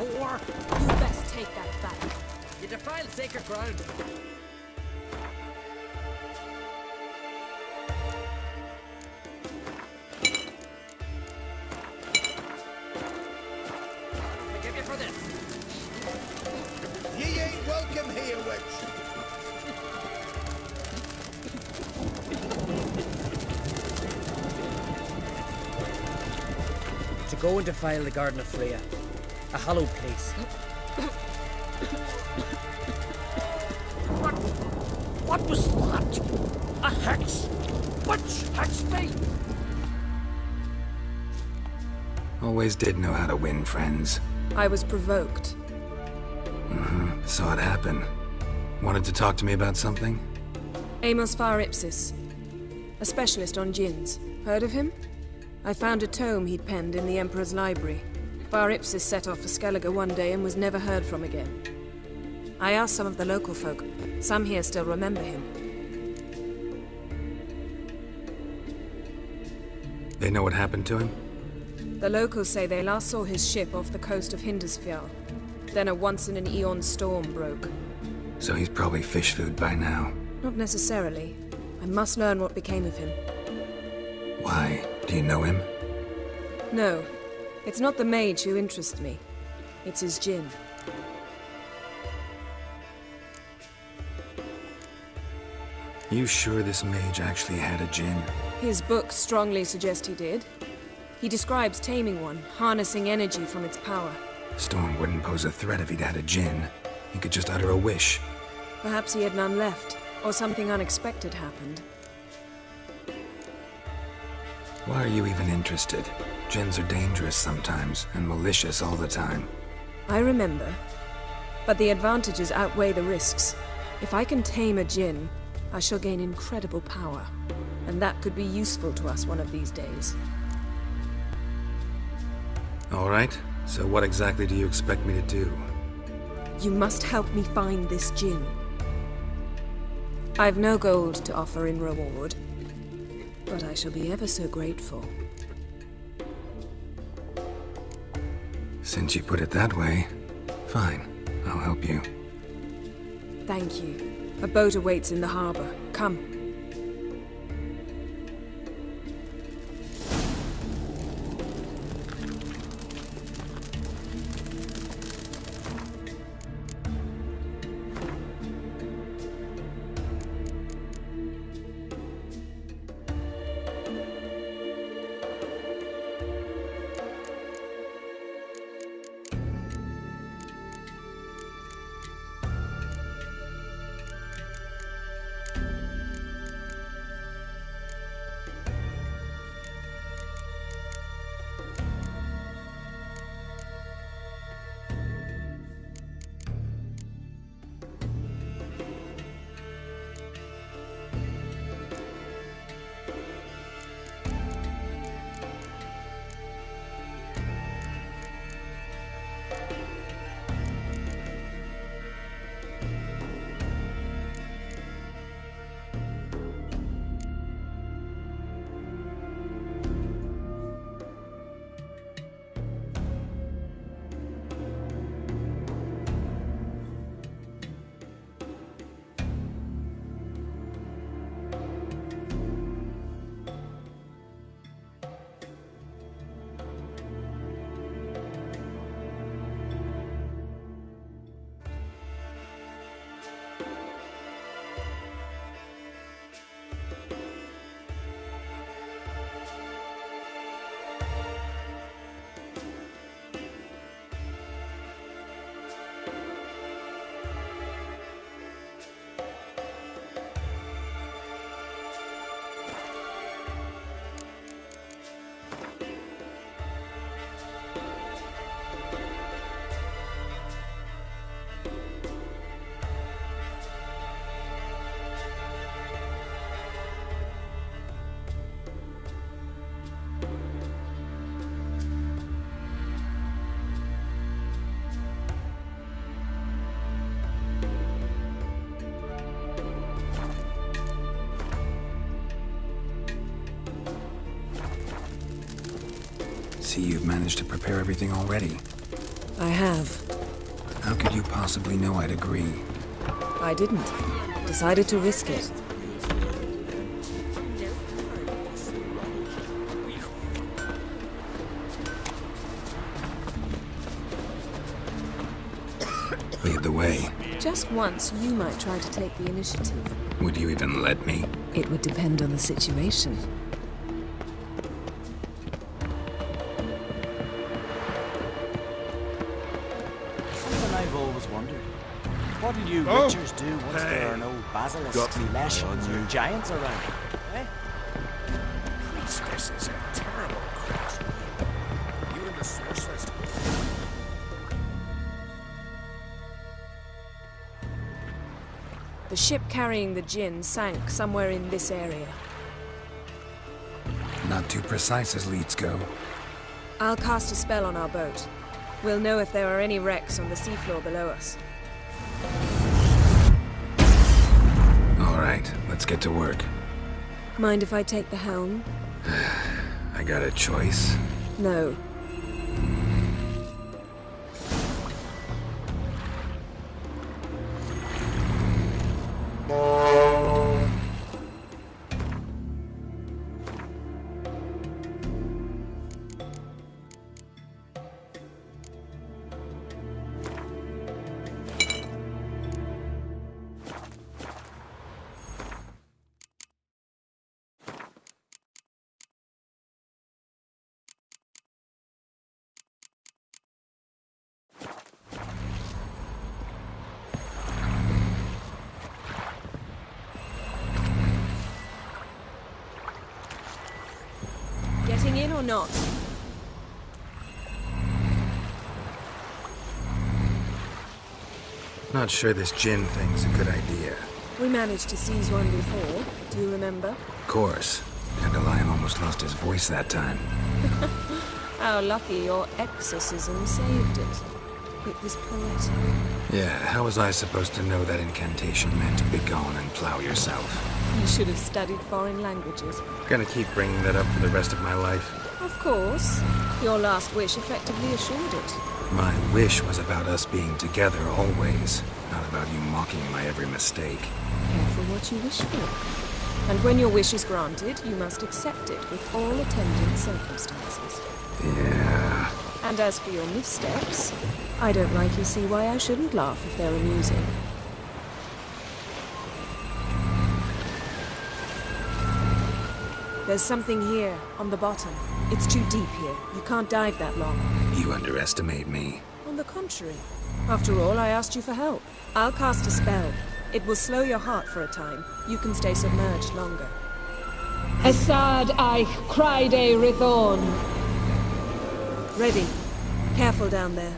whore! You best take that back. You defile sacred ground. Forgive you for this. Ye ain't welcome here, wench. To go and defile the Garden of Freya. A hallowed place. What was that? A hex? Which hex me? Always did know how to win friends. I was provoked. Saw it happen. Wanted to talk to me about something? Amos Far Ipsis. A specialist on djinns. Heard of him? I found a tome he'd penned in the Emperor's library. Far Ipsis set off for Skellige one day and was never heard from again. I asked some of the local folk. Some here still remember him. They know what happened to him? The locals say they last saw his ship off the coast of Hindisfjall. Then a once-in-an-eon storm broke. So he's probably fish food by now. Not necessarily. I must learn what became of him. Why? Do you know him? No. It's not the mage who interests me. It's his djinn. You sure this mage actually had a djinn? His books strongly suggest he did. He describes taming one, harnessing energy from its power. Storm wouldn't pose a threat if he'd had a djinn. He could just utter a wish. Perhaps he had none left, or something unexpected happened. Why are you even interested? Djinns are dangerous sometimes, and malicious all the time. I remember. But the advantages outweigh the risks. If I can tame a djinn, I shall gain incredible power. And that could be useful to us one of these days. All right. So what exactly do you expect me to do? You must help me find this djinn. I've no gold to offer in reward, but I shall be ever so grateful. Since you put it that way, fine. I'll help you. Thank you. A boat awaits in the harbor. Come. See, you've managed to prepare everything already. I have. How could you possibly know I'd agree? I didn't. Decided to risk it. Lead the way. Just once, you might try to take the initiative. Would you even let me? It would depend on the situation. Something I've always wondered. What do you witchers do once there are no basilisks, leshens, or giants around? Eh? Priestess is a terrible creature. You and the sorceress. The ship carrying the Jinn sank somewhere in this area. Not too precise as leads go. I'll cast a spell on our boat. We'll know if there are any wrecks on the seafloor below us. All right, let's get to work. Mind if I take the helm? I got a choice. No. Getting in or not? Not sure this Jinn thing's a good idea. We managed to seize one before. Do you remember? Of course. Dandelion almost lost his voice that time. How lucky your exorcism saved it. It was poetic. Yeah, how was I supposed to know that incantation meant to begone and plow yourself? You should have studied foreign languages. Gonna keep bringing that up for the rest of my life. Of course. Your last wish effectively assured it. My wish was about us being together always, not about you mocking my every mistake. Careful what you wish for. And when your wish is granted, you must accept it with all attendant circumstances. Yeah. And as for your missteps, I don't rightly see why I shouldn't laugh if they're amusing. There's something here, on the bottom. It's too deep here. You can't dive that long. You underestimate me. On the contrary. After all, I asked you for help. I'll cast a spell. It will slow your heart for a time. You can stay submerged longer. Assad I cried a Rithorn. Ready. Careful down there.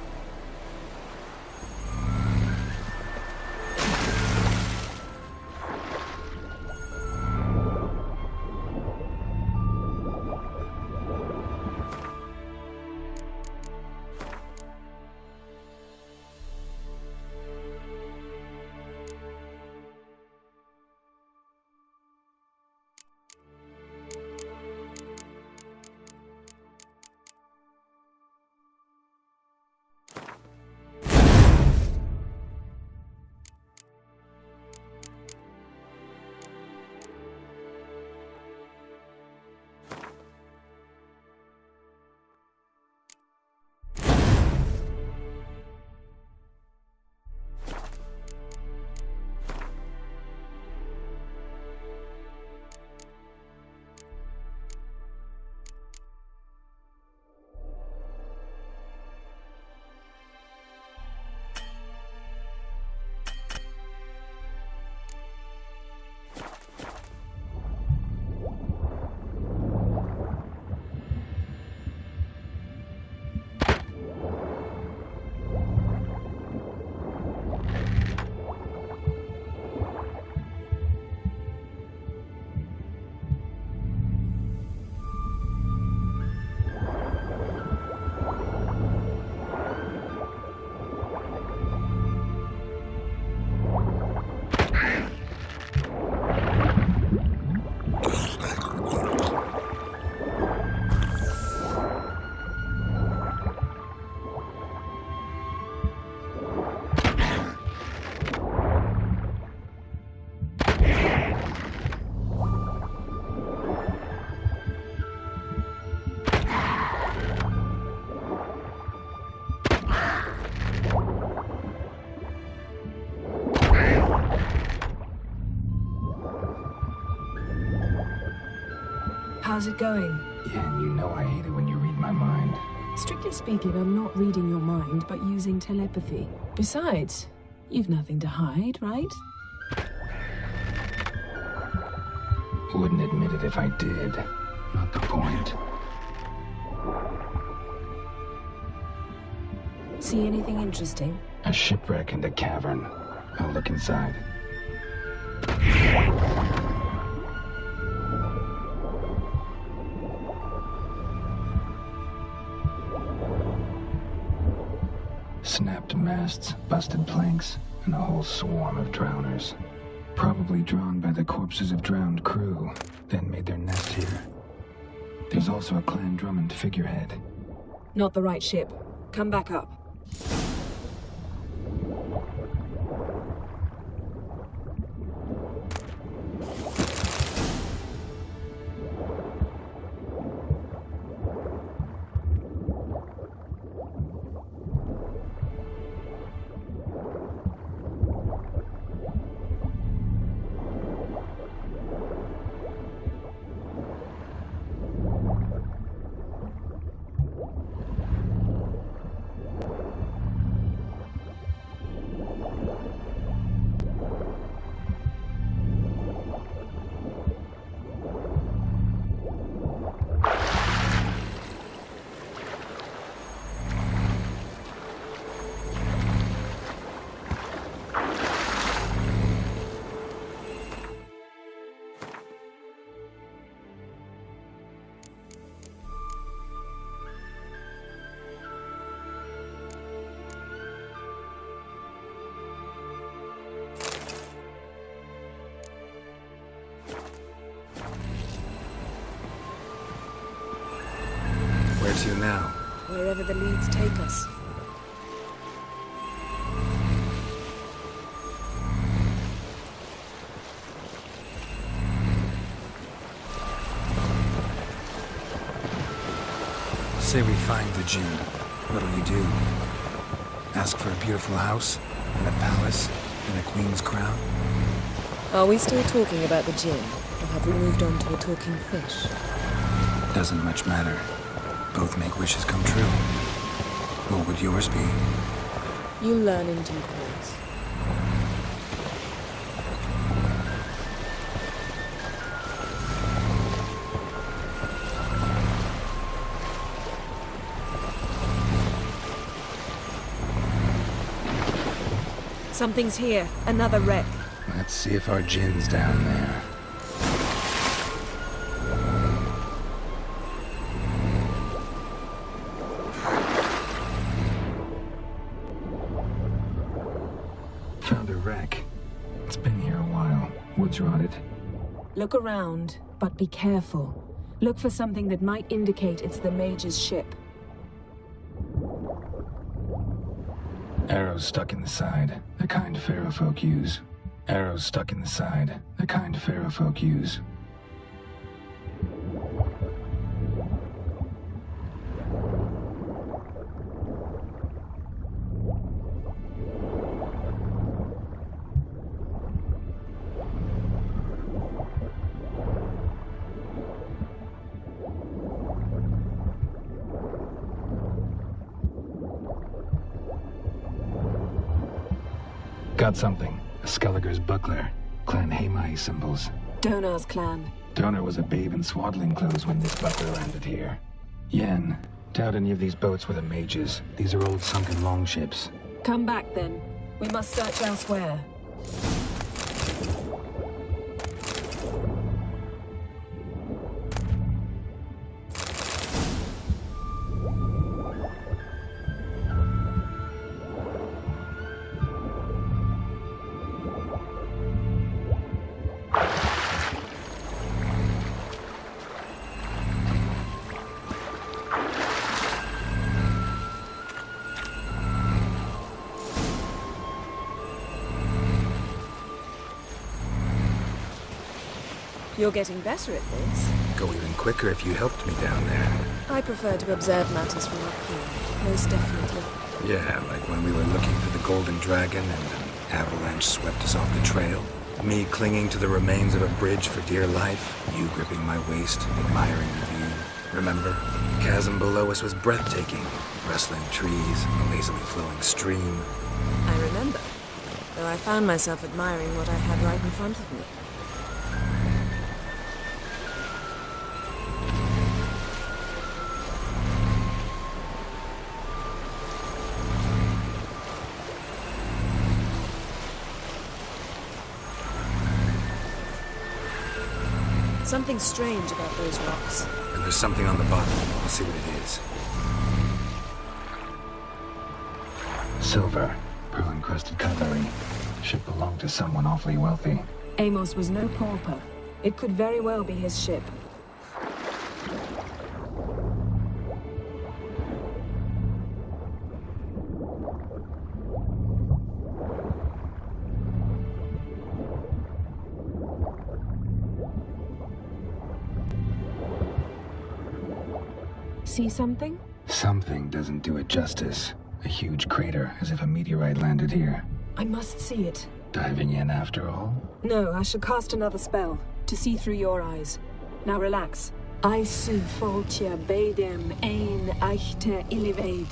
How's it going? Yeah, you know I hate it when you read my mind. Strictly speaking, I'm not reading your mind, but using telepathy. Besides, you've nothing to hide, right? Wouldn't admit it if I did. Not the point. See anything interesting? A shipwreck and a cavern. I'll look inside. Snapped masts, busted planks, and a whole swarm of drowners. Probably drawn by the corpses of drowned crew, then made their nest here. There's also a Clan Drummond figurehead. Not the right ship. Come back up. Where to now? Wherever the leads take us. Say we find the Jinn. What'll you do? Ask for a beautiful house, and a palace, and a queen's crown? Are we still talking about the Jinn, or have we moved on to a talking fish? Doesn't much matter. Both make wishes come true. What would yours be? You'll learn in due course. Something's here. Another wreck. Let's see if our Jinn's down there. Found a wreck. It's been here a while. Wood's rotted. Look around, but be careful. Look for something that might indicate it's the mage's ship. Arrows stuck in the side, the kind Pharaoh folk use. Arrows stuck in the side, the kind Pharaoh folk use. Got something. A Skellige's buckler. Clan Hamai symbols. Donar's clan. Donar was a babe in swaddling clothes when this buckler landed here. Yen, doubt any of these boats were the mages. These are old sunken longships. Come back then. We must search elsewhere. You're getting better at this. Go even quicker if you helped me down there. I prefer to observe matters from up here, most definitely. Yeah, like when we were looking for the Golden Dragon and an avalanche swept us off the trail. Me clinging to the remains of a bridge for dear life, you gripping my waist, admiring the view. Remember? The chasm below us was breathtaking. Rustling trees, a lazily flowing stream. I remember, though I found myself admiring what I had right in front of me. Something strange about those rocks. And there's something on the bottom. We'll see what it is. Silver, pearl-encrusted cutlery. Ship belonged to someone awfully wealthy. Amos was no pauper. It could very well be his ship. See something? Something doesn't do it justice. A huge crater, as if a meteorite landed here. I must see it. Diving in after all? No, I shall cast another spell, to see through your eyes. Now relax. I su foltia bedem ein eichte illivaid.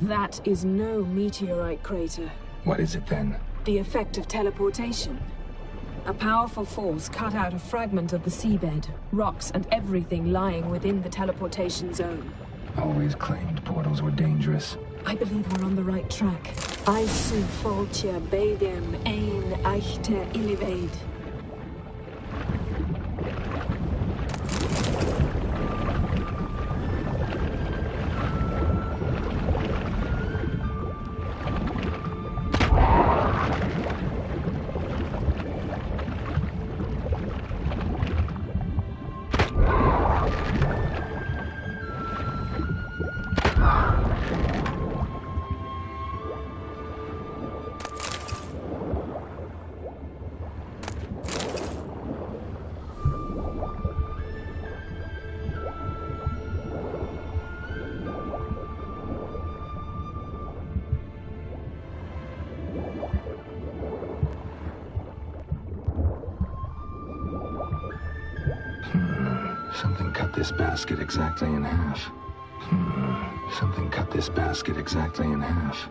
That is no meteorite crater. What is it then? The effect of teleportation. A powerful force cut out a fragment of the seabed, rocks and everything lying within the teleportation zone. Always claimed portals were dangerous. I believe we're on the right track. I su foltia bedem ein eichte illivaid. Something cut this basket exactly in half. Something cut this basket exactly in half.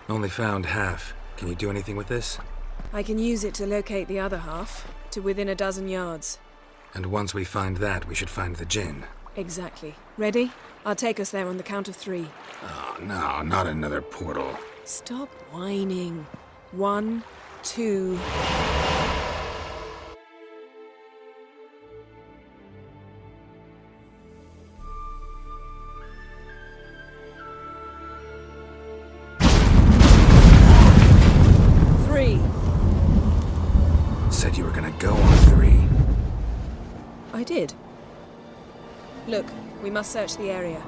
Only found half. Can you do anything with this? I can use it to locate the other half, to within a dozen yards. And once we find that, we should find the djinn. Exactly. Ready? I'll take us there on the count of 3. Oh, no, not another portal. Stop whining. 1, 2... Said you were gonna go on 3. I did. Look, we must search the area.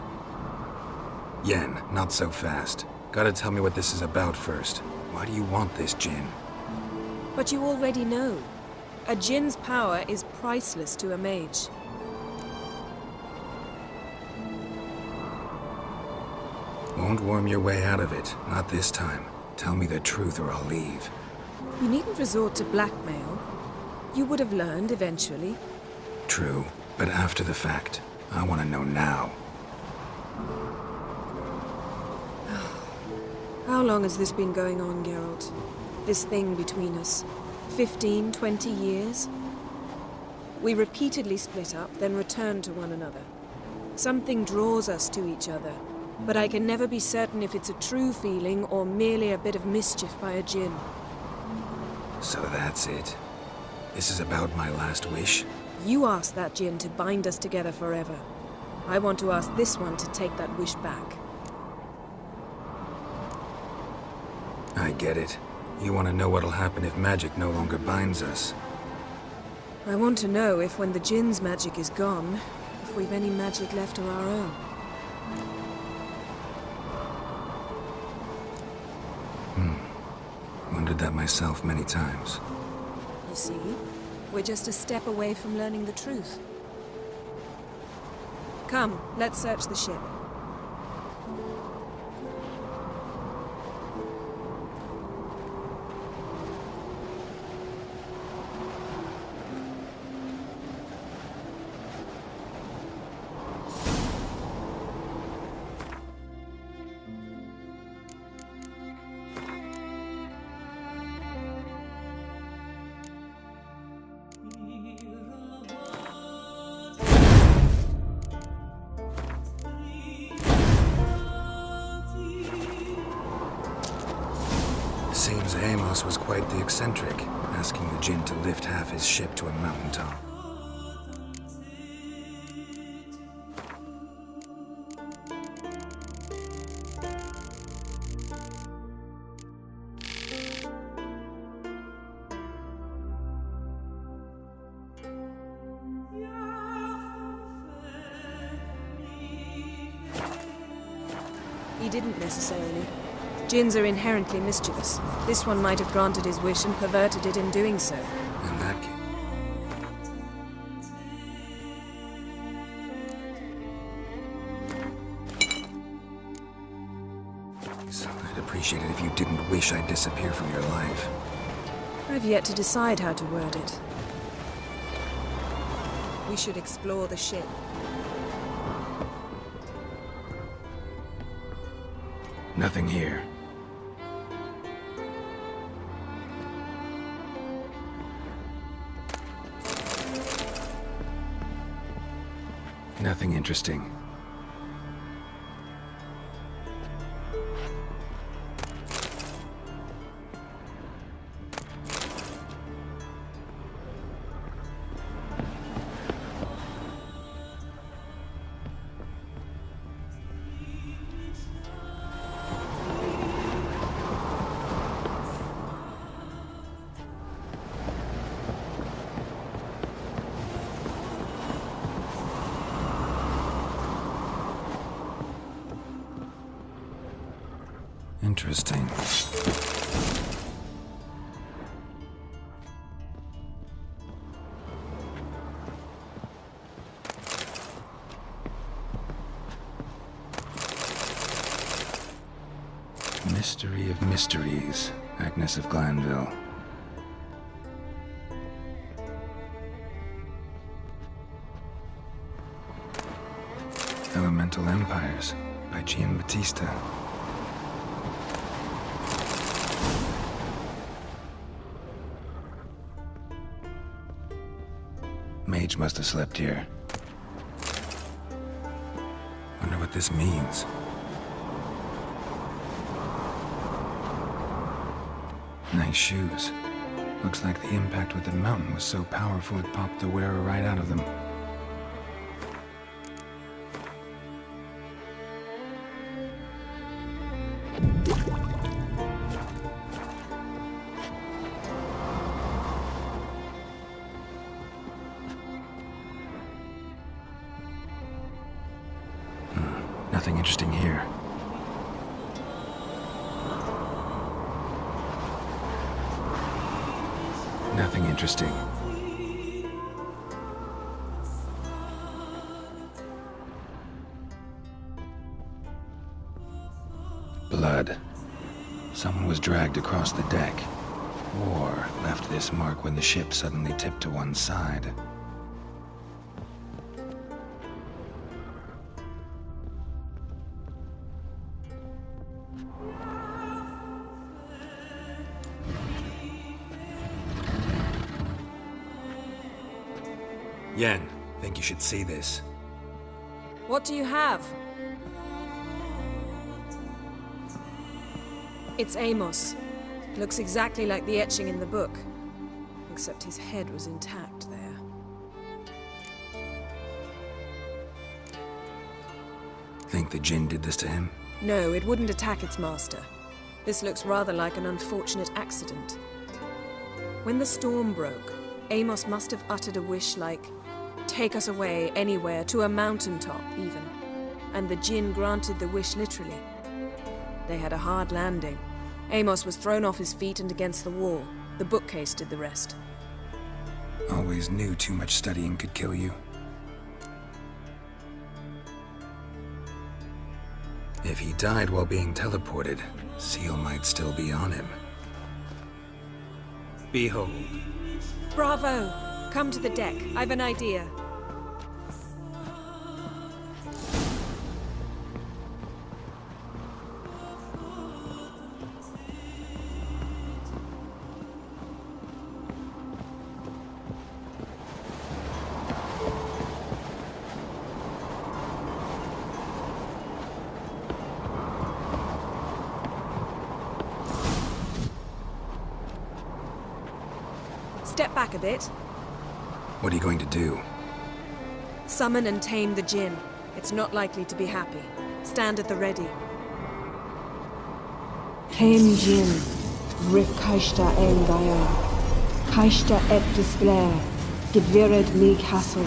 Yen, not so fast. Gotta tell me what this is about first. Why do you want this djinn? But you already know. A djinn's power is priceless to a mage. Won't worm your way out of it. Not this time. Tell me the truth or I'll leave. You needn't resort to blackmail. You would have learned eventually. True, but after the fact. I want to know now. How long has this been going on, Geralt? This thing between us? 15, 20 years? We repeatedly split up, then returned to one another. Something draws us to each other, but I can never be certain if it's a true feeling or merely a bit of mischief by a djinn. So that's it. This is about my last wish? You asked that djinn to bind us together forever. I want to ask this one to take that wish back. I get it. You want to know what'll happen if magic no longer binds us. I want to know if when the djinn's magic is gone, if we've any magic left of our own. Wondered that myself many times. You see, we're just a step away from learning the truth. Come, let's search the ship. Seems Amos was quite the eccentric, asking the djinn to lift half his ship to a mountaintop. He didn't necessarily. Djinns are inherently mischievous. This one might have granted his wish and perverted it in doing so. In that case... I'd appreciate it if you didn't wish I'd disappear from your life. I've yet to decide how to word it. We should explore the ship. Nothing here. Nothing interesting. Interesting. Mystery of mysteries, Agnes of Glanville. Elemental Empires by Giambattista. Mage must have slept here. Wonder what this means. Nice shoes. Looks like the impact with the mountain was so powerful it popped the wearer right out of them. Nothing interesting here. Nothing interesting. Blood. Someone was dragged across the deck. War left this mark when the ship suddenly tipped to one side. Yen, think you should see this. What do you have? It's Amos. Looks exactly like the etching in the book. Except his head was intact there. Think the Jinn did this to him? No, it wouldn't attack its master. This looks rather like an unfortunate accident. When the storm broke, Amos must have uttered a wish like, "Take us away, anywhere, to a mountaintop, even." And the Jinn granted the wish literally. They had a hard landing. Amos was thrown off his feet and against the wall. The bookcase did the rest. Always knew too much studying could kill you. If he died while being teleported, Seal might still be on him. Behold. Bravo! Come to the deck. I've an idea. Step back a bit. What are you going to do? Summon and tame the Jinn. It's not likely to be happy. Stand at the ready. Tame Jinn, Rif Kaishta Engaya, Kaishta et Displair, Gevired Mig Hassel.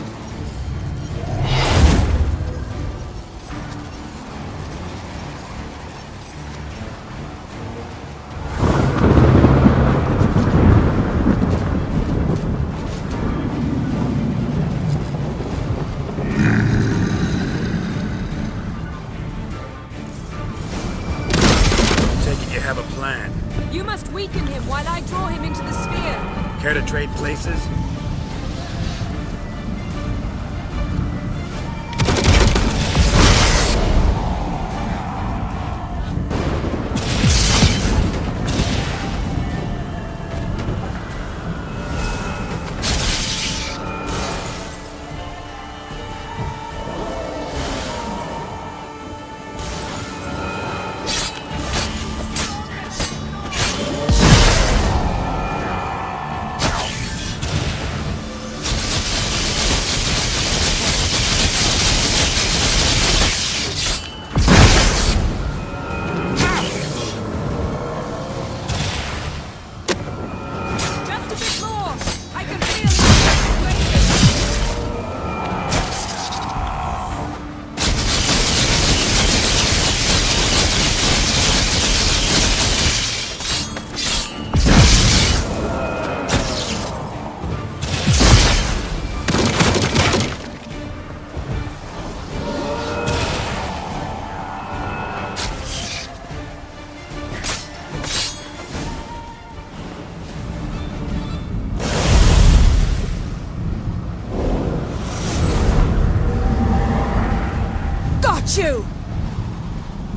You must weaken him while I draw him into the sphere. Care to trade places?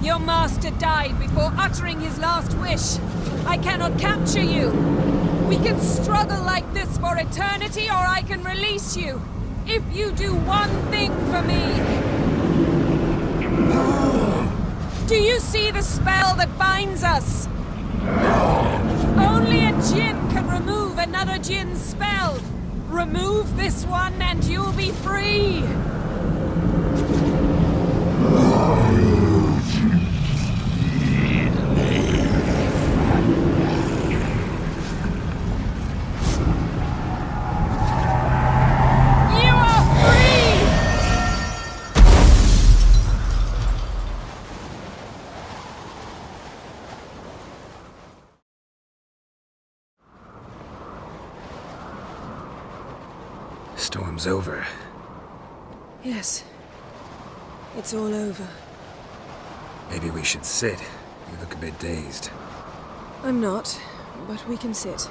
Your master died before uttering his last wish. I cannot capture you. We can struggle like this for eternity, or I can release you. If you do one thing for me. Do you see the spell that binds us? Only a Jinn can remove another Jinn's spell. Remove this one and you'll be free. Storm's over. Yes. It's all over. Maybe we should sit. You look a bit dazed. I'm not, but we can sit.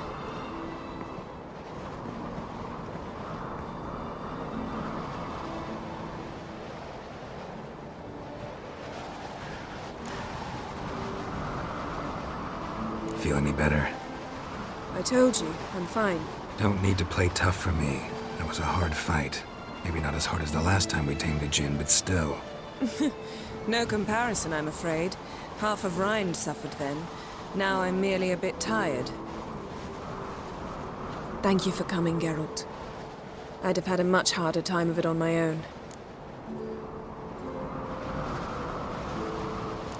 Feel any better? I told you, I'm fine. Don't need to play tough for me. That was a hard fight. Maybe not as hard as the last time we tamed a djinn, but still. No comparison, I'm afraid. Half of Rind suffered then. Now I'm merely a bit tired. Thank you for coming, Geralt. I'd have had a much harder time of it on my own.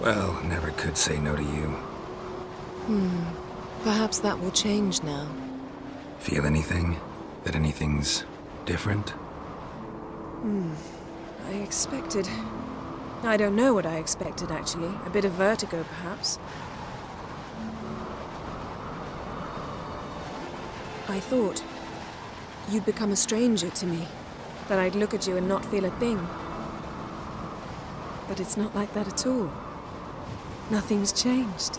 Well, never could say no to you. Perhaps that will change now. Feel anything? That anything's different? I expected... I don't know what I expected, actually. A bit of vertigo, perhaps. I thought you'd become a stranger to me. That I'd look at you and not feel a thing. But it's not like that at all. Nothing's changed.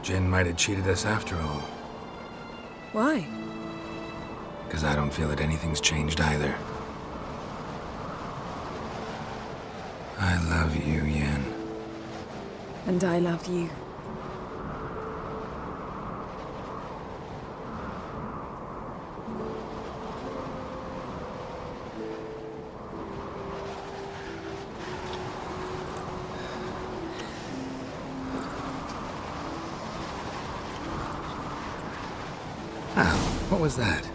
Jinn might have cheated us after all. Why? Because I don't feel that anything's changed either. I love you, Yen. And I love you. Ow, what was that?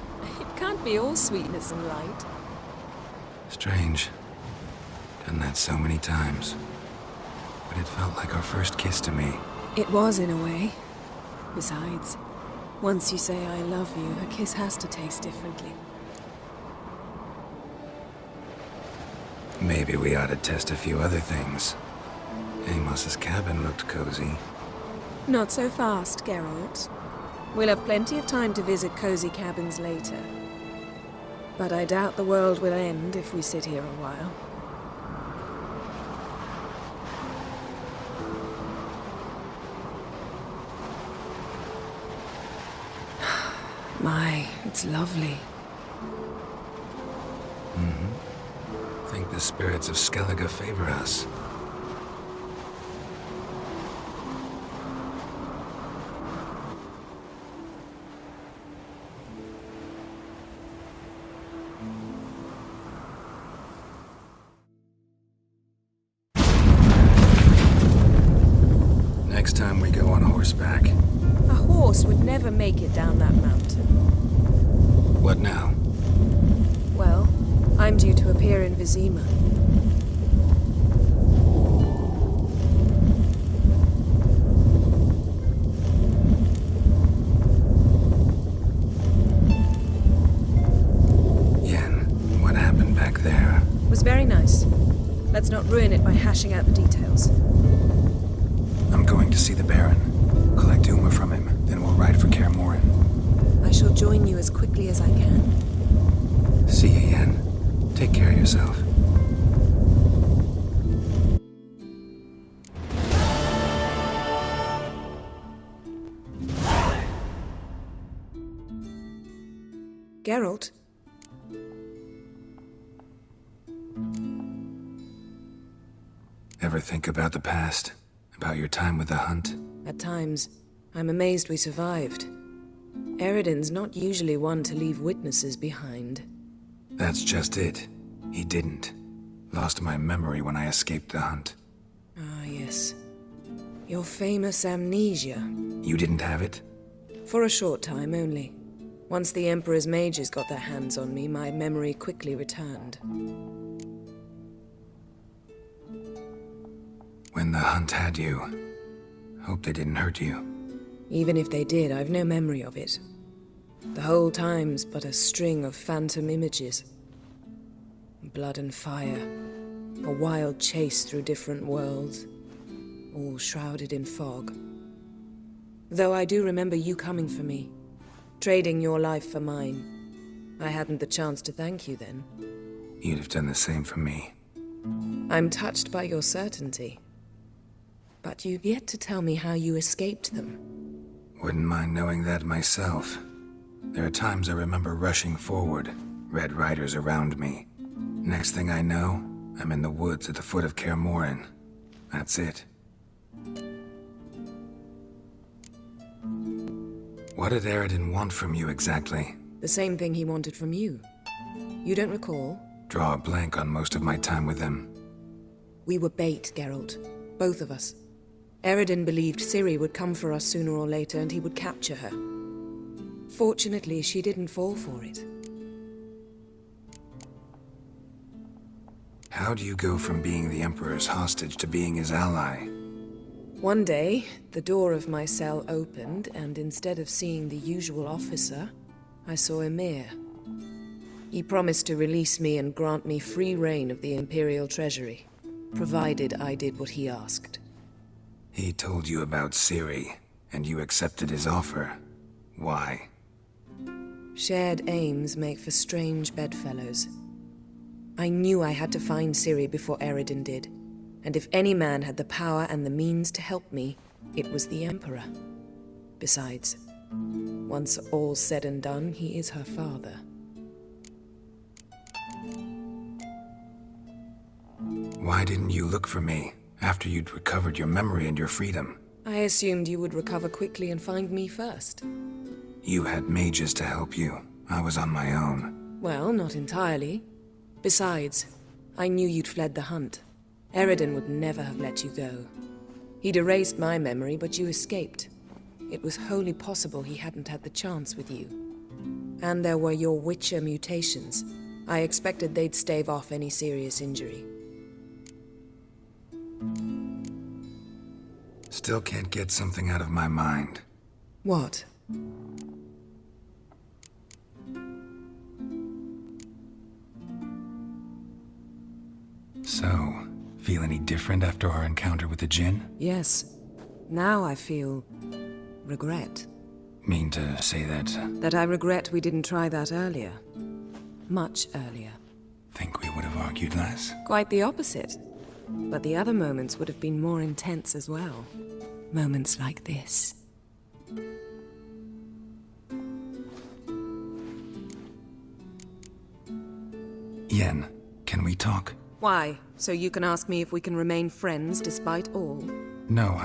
It can't be all sweetness and light. Strange. Done that so many times. But it felt like our first kiss to me. It was, in a way. Besides, once you say I love you, a kiss has to taste differently. Maybe we ought to test a few other things. Amos's cabin looked cozy. Not so fast, Geralt. We'll have plenty of time to visit cozy cabins later. But I doubt the world will end if we sit here a while. My, it's lovely. Think the spirits of Skellige favor us. Next time we go on horseback. A horse would never make it down that mountain. What now? Well, I'm due to appear in Vizima. Yen, what happened back there? It was very nice. Let's not ruin it by hashing out the details. I'm going to see the Baron. Collect Uma from him, then we'll ride for Kaer Morhen. I shall join you as quickly as I can. See you, Yen. Take care of yourself. Geralt? Ever think about the past? About your time with the hunt? At times, I'm amazed we survived. Eridan's not usually one to leave witnesses behind. That's just it. He didn't. Lost my memory when I escaped the hunt. Ah, yes. Your famous amnesia. You didn't have it? For a short time only. Once the Emperor's mages got their hands on me, my memory quickly returned. When the hunt had you, hope they didn't hurt you. Even if they did, I've no memory of it. The whole time's but a string of phantom images. Blood and fire. A wild chase through different worlds. All shrouded in fog. Though I do remember you coming for me. Trading your life for mine. I hadn't the chance to thank you then. You'd have done the same for me. I'm touched by your certainty. But you've yet to tell me how you escaped them. Wouldn't mind knowing that myself. There are times I remember rushing forward, red riders around me. Next thing I know, I'm in the woods at the foot of Kaer Morhen. That's it. What did Eredin want from you exactly? The same thing he wanted from you. You don't recall? Draw a blank on most of my time with him. We were bait, Geralt. Both of us. Eredin believed Ciri would come for us sooner or later and he would capture her. Fortunately, she didn't fall for it. How do you go from being the Emperor's hostage to being his ally? One day, the door of my cell opened, and instead of seeing the usual officer, I saw Emir. He promised to release me and grant me free reign of the Imperial Treasury, provided I did what he asked. He told you about Ciri, and you accepted his offer. Why? Shared aims make for strange bedfellows. I knew I had to find Ciri before Eredin did, and if any man had the power and the means to help me, it was the Emperor. Besides, once all's said and done, he is her father. Why didn't you look for me after you'd recovered your memory and your freedom? I assumed you would recover quickly and find me first. You had mages to help you. I was on my own. Well, not entirely. Besides, I knew you'd fled the hunt. Eredin would never have let you go. He'd erased my memory, but you escaped. It was wholly possible he hadn't had the chance with you. And there were your Witcher mutations. I expected they'd stave off any serious injury. Still can't get something out of my mind. What? So, feel any different after our encounter with the Jinn? Yes. Now I feel regret. Mean to say that? That I regret we didn't try that earlier. Much earlier. Think we would have argued less? Quite the opposite. But the other moments would have been more intense as well. Moments like this. Yen, can we talk? Why? So you can ask me if we can remain friends despite all? No,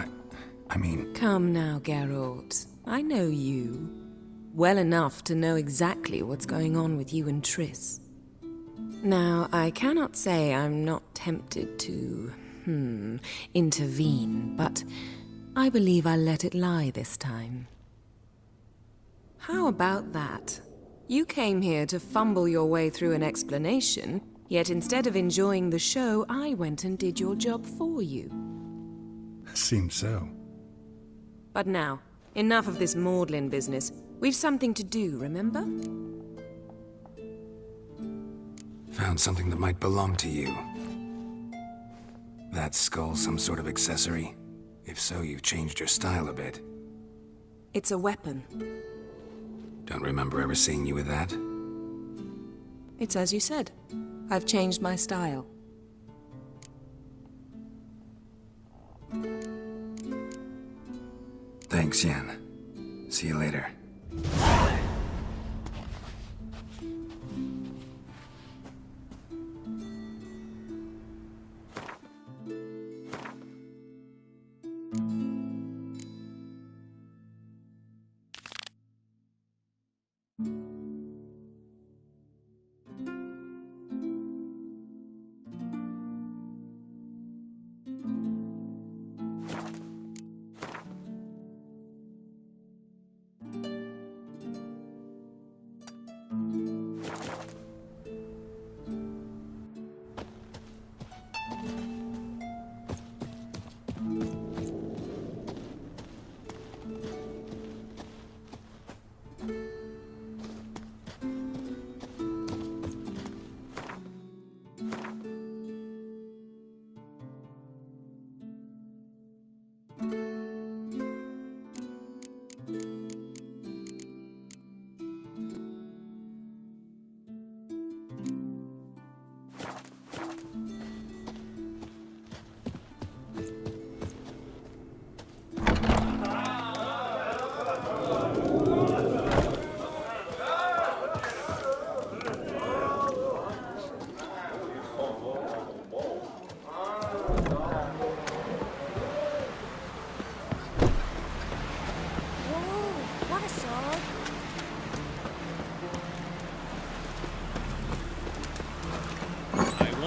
I mean... Come now, Geralt. I know you. Well enough to know exactly what's going on with you and Triss. Now, I cannot say I'm not tempted to, intervene, but I believe I'll let it lie this time. How about that? You came here to fumble your way through an explanation, yet instead of enjoying the show, I went and did your job for you. Seems so. But now, enough of this maudlin business. We've something to do, remember? Found something that might belong to you. That skull some sort of accessory? If so, you've changed your style a bit. It's a weapon. Don't remember ever seeing you with that. It's as you said. I've changed my style. Thanks, Yen. See you later.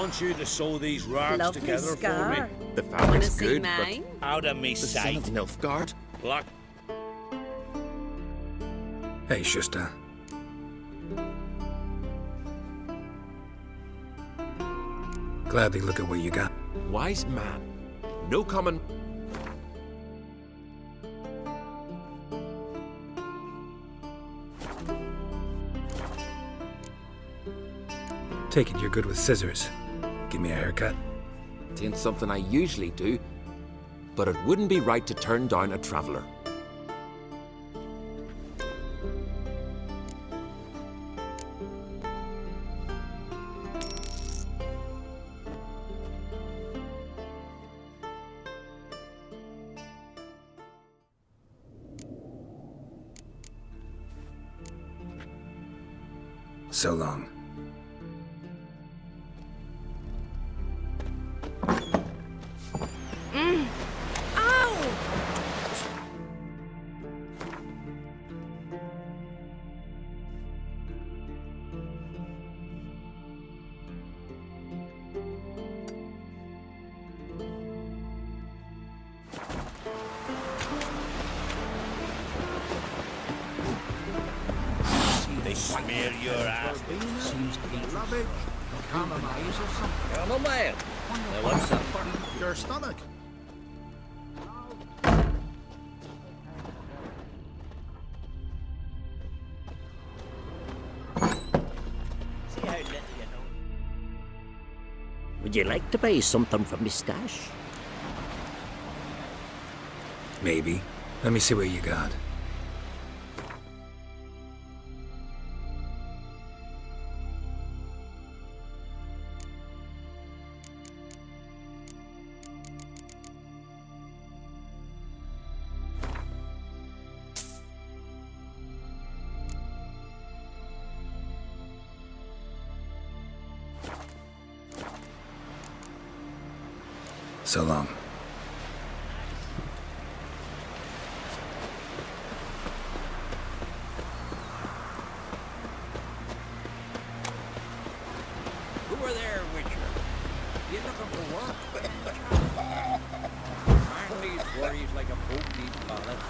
want you to sew these rags Lovely together scar. for me. The Wanna fabric's see good, mine? Out of me but the son of sight. Nilfgaard? Black. Hey, Shusta. Gladly look at what you got. Wise man. No common... Take it you're good with scissors. Give me a haircut. It ain't something I usually do, but it wouldn't be right to turn down a traveller. So long. They smear your ass. Seems to be rubbish. Chamomile or something. Chamomile. Now what's that for? Your stomach. See how little you know. Would you like to buy something from me stash? Maybe. Let me see what you got. So long. Who are there, Witcher? You looking for work? Man needs worries like a boat needs ballast.